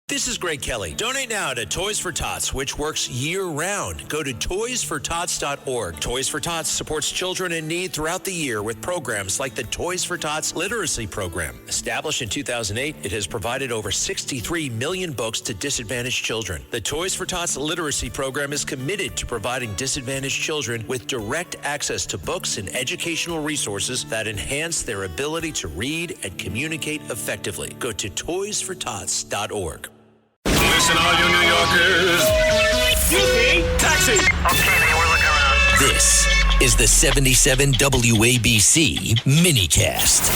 This is Greg Kelly. Donate now to Toys for Tots, which works year-round. Go to toysfortots.org. Toys for Tots supports children in need throughout the year with programs like the Toys for Tots Literacy Program. Established in 2008, it has provided over 63 million books to disadvantaged children. The Toys for Tots Literacy Program is committed to providing disadvantaged children with direct access to books and educational resources that enhance their ability to read and communicate effectively. Go to toysfortots.org. Listen, all you New Yorkers. Excuse me. Taxi. Okay, man, we're looking around. This is the 77 WABC minicast.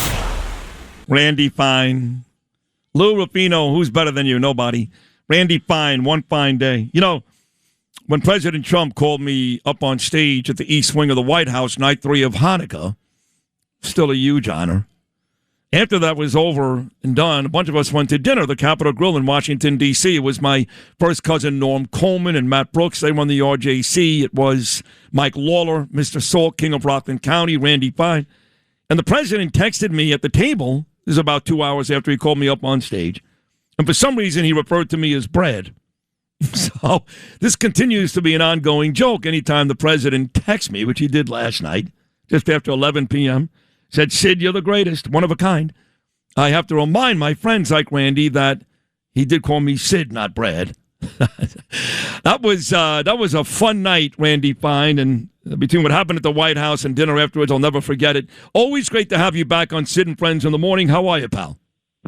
Randy Fine. Lou Rufino, who's better than you? Nobody. Randy Fine, one fine day. You know, when President Trump called me up on stage at the East Wing of the White House, night 3 of Hanukkah, still a huge honor. After that was over and done, a bunch of us went to dinner at the Capitol Grill in Washington, D.C. It was my first cousin, Norm Coleman, and Matt Brooks. They run the RJC. It was Mike Lawler, Mr. Salt, King of Rockland County, Randy Fine. And the president texted me at the table. This is about 2 hours after he called me up on stage. And for some reason, he referred to me as bread. So this continues to be an ongoing joke. Anytime the president texts me, which he did last night, just after 11 p.m., said, Sid, you're the greatest, one of a kind. I have to remind my friends like Randy that he did call me Sid, not Brad. That was a fun night, Randy Fine, and between what happened at the White House and dinner afterwards, I'll never forget it. Always great to have you back on Sid and Friends in the Morning. How are you, pal?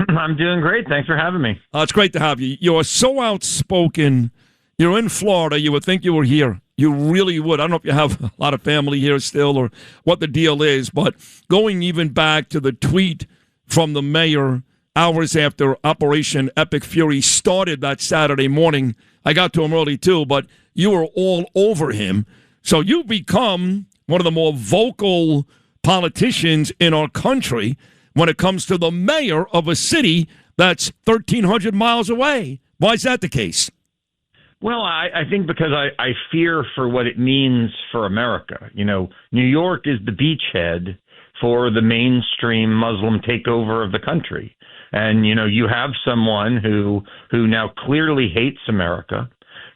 I'm doing great. Thanks for having me. It's great to have you. You're so outspoken. You're in Florida. You would think you were here. You really would. I don't know if you have a lot of family here still or what the deal is, but going even back to the tweet from the mayor hours after Operation Epic Fury started that Saturday morning, I got to him early too, but you were all over him. So you've become one of the more vocal politicians in our country when it comes to the mayor of a city that's 1,300 miles away. Why is that the case? Well, I think because I fear for what it means for America. You know, New York is the beachhead for the mainstream Muslim takeover of the country. And, you know, you have someone who now clearly hates America,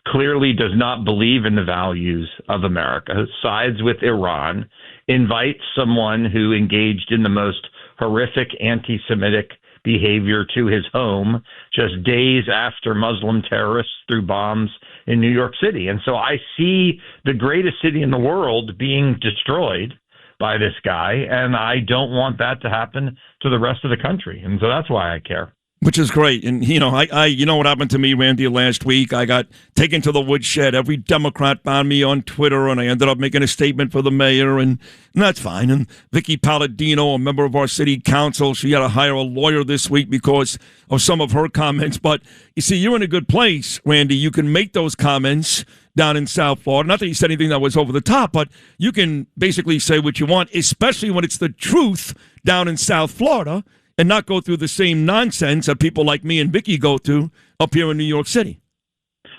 clearly does not believe in the values of America, sides with Iran, invites someone who engaged in the most horrific anti-Semitic behavior to his home just days after Muslim terrorists threw bombs in New York City. And so I see the greatest city in the world being destroyed by this guy, and I don't want that to happen to the rest of the country. And so that's why I care. Which is great. And, you know, you know what happened to me, Randy, last week? I got taken to the woodshed. Every Democrat found me on Twitter, and I ended up making a statement for the mayor, and that's fine. And Vicky Palladino, a member of our city council, she had to hire a lawyer this week because of some of her comments. But, you see, you're in a good place, Randy. You can make those comments down in South Florida. Not that you said anything that was over the top, but you can basically say what you want, especially when it's the truth down in South Florida, and not go through the same nonsense that people like me and Vicky go through up here in New York City.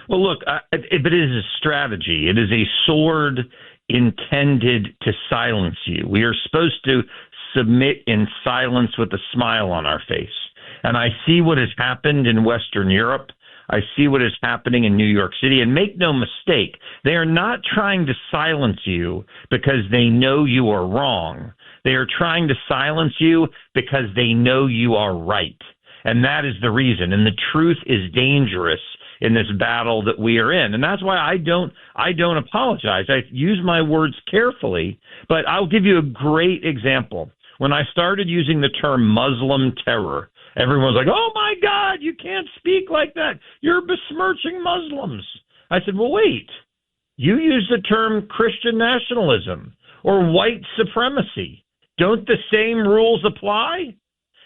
Well, look, but it is a strategy. It is a sword intended to silence you. We are supposed to submit in silence with a smile on our face. And I see what has happened in Western Europe. I see what is happening in New York City. And make no mistake, they are not trying to silence you because they know you are wrong. They are trying to silence you because they know you are right. And that is the reason. And the truth is dangerous in this battle that we are in. And that's why I don't apologize. I use my words carefully, but I'll give you a great example. When I started using the term Muslim terror, everyone was like, oh my God, you can't speak like that. You're besmirching Muslims. I said, well, wait, you use the term Christian nationalism or white supremacy. Don't the same rules apply?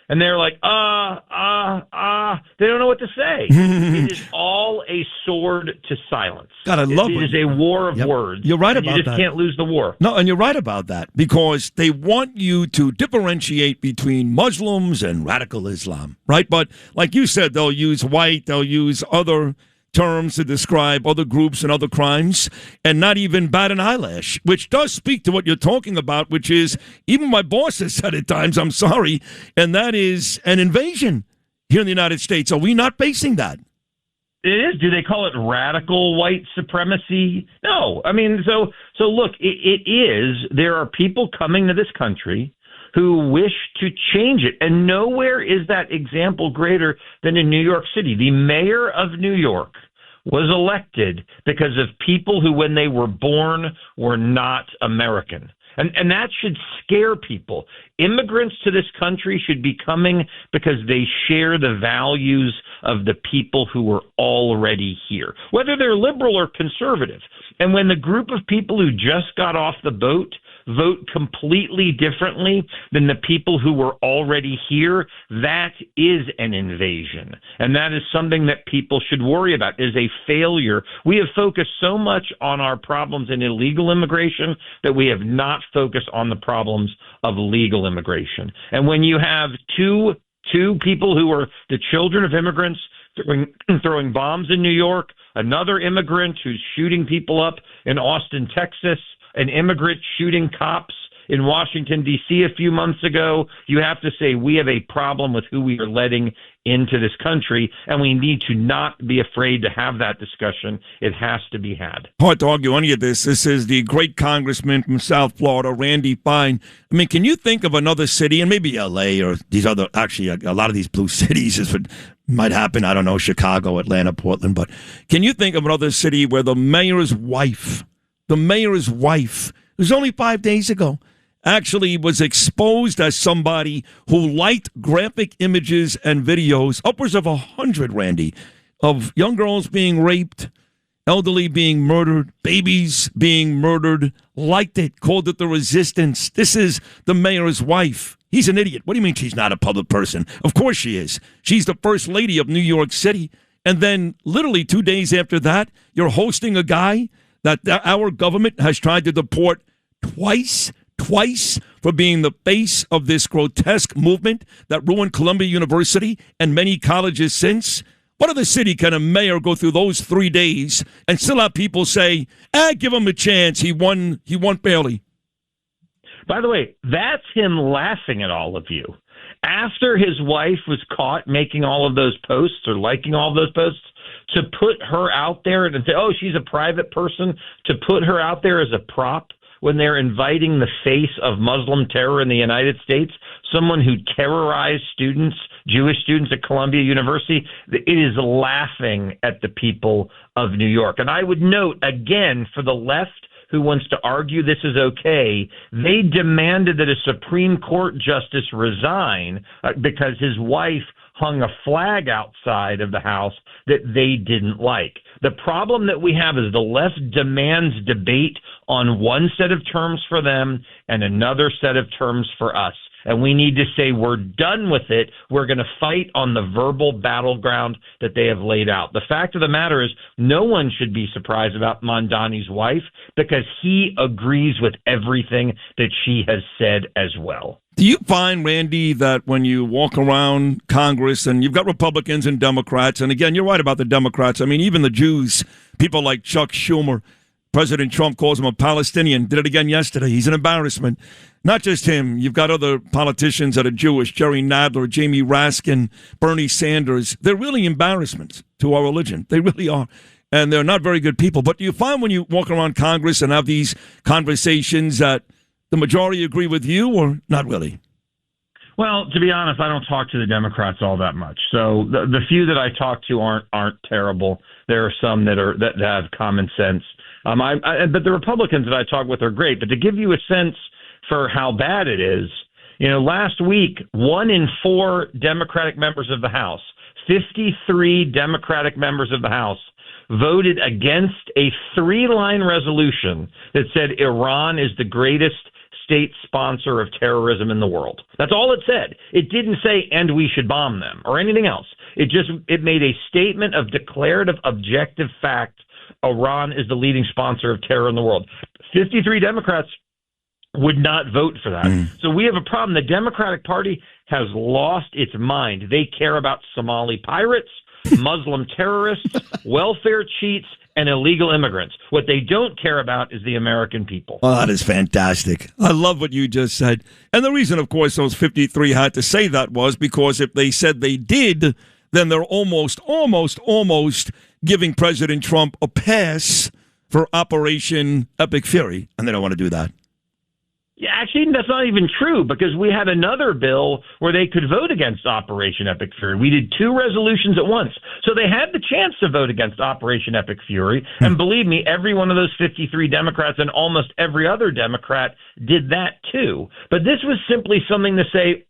And they're like, they don't know what to say. It is all a sword to silence. God, I love it. It is a war of words. You're right about that. You just can't lose the war. No, and you're right about that because they want you to differentiate between Muslims and radical Islam, right? But like you said, they'll use white, they'll use other terms to describe other groups and other crimes and not even bat an eyelash, which does speak to what you're talking about, which is even my boss has said at times, I'm sorry, and that is an invasion here in the United States. Are we not facing that? It is. Do they call it radical white supremacy? No. I mean, so look, it is. There are people coming to this country who wish to change it. And nowhere is that example greater than in New York City. The mayor of New York was elected because of people who, when they were born, were not American. And that should scare people. Immigrants to this country should be coming because they share the values of the people who were already here, whether they're liberal or conservative. And when the group of people who just got off the boat vote completely differently than the people who were already here, that is an invasion. And that is something that people should worry about, is a failure. We have focused so much on our problems in illegal immigration that we have not focused on the problems of legal immigration. And when you have two people who are the children of immigrants throwing bombs in New York, another immigrant who's shooting people up in Austin, Texas, an immigrant shooting cops in Washington, D.C. a few months ago, you have to say we have a problem with who we are letting into this country, and we need to not be afraid to have that discussion. It has to be had. Hard to argue any of this. This is the great congressman from South Florida, Randy Fine. I mean, can you think of another city, and maybe L.A. or these other, actually, a lot of these blue cities is what might happen. I don't know, Chicago, Atlanta, Portland, but can you think of another city where the mayor's wife, it was only 5 days ago, actually was exposed as somebody who liked graphic images and videos, upwards of 100, Randy, of young girls being raped, elderly being murdered, babies being murdered, liked it, called it the resistance. This is the mayor's wife. He's an idiot. What do you mean she's not a public person? Of course she is. She's the first lady of New York City. And then literally 2 days after that, you're hosting a guy that our government has tried to deport twice for being the face of this grotesque movement that ruined Columbia University and many colleges since. What other city can a mayor go through those 3 days and still have people say, give him a chance, he won fairly? By the way, that's him laughing at all of you. After his wife was caught making all of those posts or liking all of those posts, to put her out there and say, oh, she's a private person, to put her out there as a prop when they're inviting the face of Muslim terror in the United States, someone who terrorized students, Jewish students at Columbia University, it is laughing at the people of New York. And I would note, again, for the left who wants to argue this is okay, they demanded that a Supreme Court justice resign because his wife hung a flag outside of the House that they didn't like. The problem that we have is the left demands debate on one set of terms for them and another set of terms for us. And we need to say we're done with it. We're going to fight on the verbal battleground that they have laid out. The fact of the matter is no one should be surprised about Mondani's wife because he agrees with everything that she has said as well. Do you find, Randy, that when you walk around Congress and you've got Republicans and Democrats, and again, you're right about the Democrats. I mean, even the Jews, people like Chuck Schumer, President Trump calls him a Palestinian, did it again yesterday. He's an embarrassment. Not just him. You've got other politicians that are Jewish, Jerry Nadler, Jamie Raskin, Bernie Sanders. They're really embarrassments to our religion. They really are. And they're not very good people. But do you find when you walk around Congress and have these conversations that the majority agree with you or not really? Well, to be honest, I don't talk to the Democrats all that much. So the few that I talk to aren't terrible. There are some that have common sense. But the Republicans that I talk with are great. But to give you a sense for how bad it is, last week, 1 in 4 Democratic members of the House, 53 Democratic members of the House, voted against a 3-line resolution that said Iran is the greatest state sponsor of terrorism in the world. That's all it said. It didn't say, and we should bomb them or anything else. It made a statement of declarative objective fact. Iran is the leading sponsor of terror in the world. 53 Democrats would not vote for that. So we have a problem. The Democratic Party has lost its mind. They care about Somali pirates, Muslim terrorists, welfare cheats, and illegal immigrants. What they don't care about is the American people. Well, that is fantastic. I love what you just said. And the reason, of course, those 53 had to say that was because if they said they did, then they're almost giving President Trump a pass for Operation Epic Fury, and they don't want to do that. Yeah, actually, that's not even true because we had another bill where they could vote against Operation Epic Fury. We did 2 resolutions at once. So they had the chance to vote against Operation Epic Fury. And believe me, every one of those 53 Democrats and almost every other Democrat did that too. But this was simply something to say,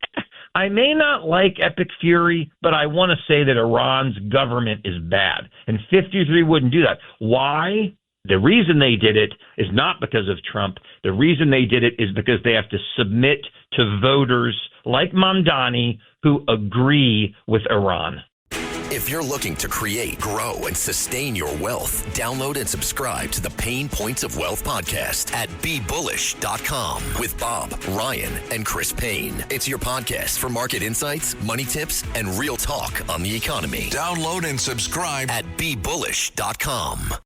I may not like Epic Fury, but I want to say that Iran's government is bad. And 53 wouldn't do that. Why? The reason they did it is not because of Trump. The reason they did it is because they have to submit to voters like Mamdani who agree with Iran. If you're looking to create, grow, and sustain your wealth, download and subscribe to the Pain Points of Wealth podcast at BeBullish.com with Bob, Ryan, and Chris Payne. It's your podcast for market insights, money tips, and real talk on the economy. Download and subscribe at BeBullish.com.